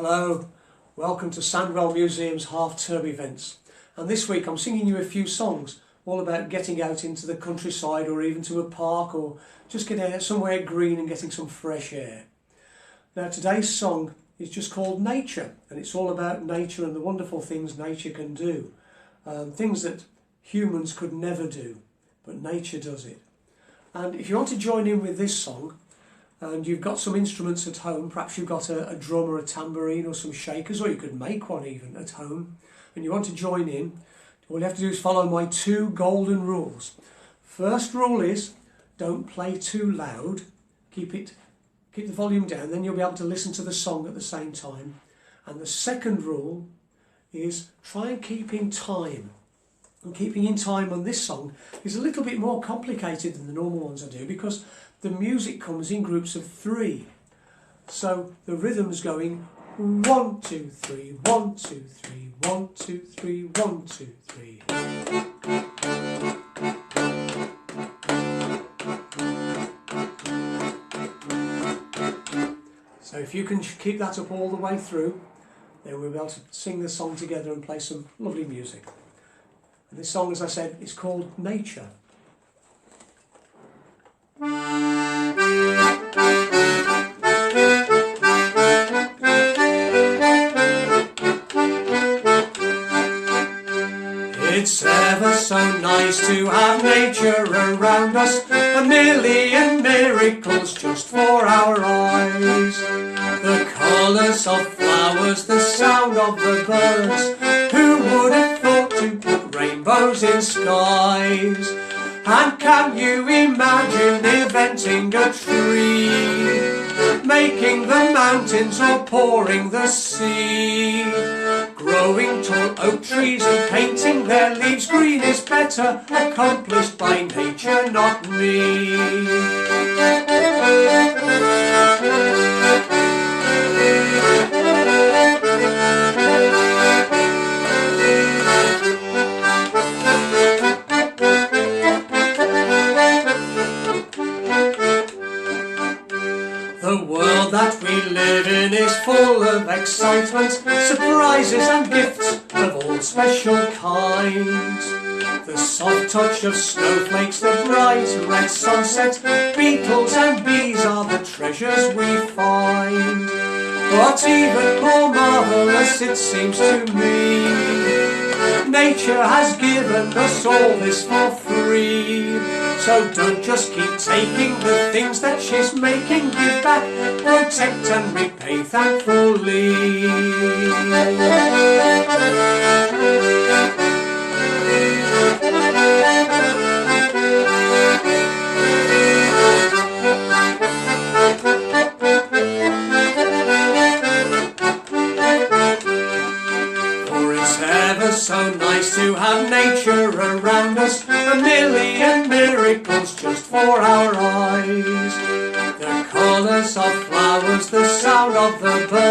Hello, welcome to Sandwell Museum's half-term events, and this week I'm singing you a few songs all about getting out into the countryside or even to a park or just getting out somewhere green and getting some fresh air. Now today's song is just called Nature, and it's all about nature and the wonderful things nature can do, things that humans could never do, but nature does it. And if you want to join in with this song, and you've got some instruments at home, perhaps you've got a drum or a tambourine or some shakers, or you could make one even at home, and you want to join in, all you have to do is follow my two golden rules. First rule is, don't play too loud, keep the volume down, then you'll be able to listen to the song at the same time. And the second rule is, try and keep in time. And keeping in time on this song is a little bit more complicated than the normal ones I do, because the music comes in groups of 3. So the rhythm's going 1, 2, 3, 1, 2, 3, 1, 2, 3, 1, 2, 3. So if you can keep that up all the way through, then we'll be able to sing the song together and play some lovely music. And this song, as I said, is called Nature. It's ever so nice to have nature around us, a million miracles just for our eyes. The colours of flowers, the sound of the birds, who would have thought to put rainbows in skies? And can you imagine inventing a tree, making the mountains or pouring the sea? Growing tall oak trees and painting their leaves green is better, accomplished by nature, not me. The world that we live in is full of excitement, surprises and gifts of all special kinds. The soft touch of snowflakes, the bright red sunset, beetles and bees are the treasures we find. But even more marvellous it seems to me, nature has given us all this for free. So don't just keep taking the things that she's making, give back, protect and repay thankfully. For it's ever so nice to have nature around us, a million miracles just for our eyes. The colours of flowers, the sound of the birds,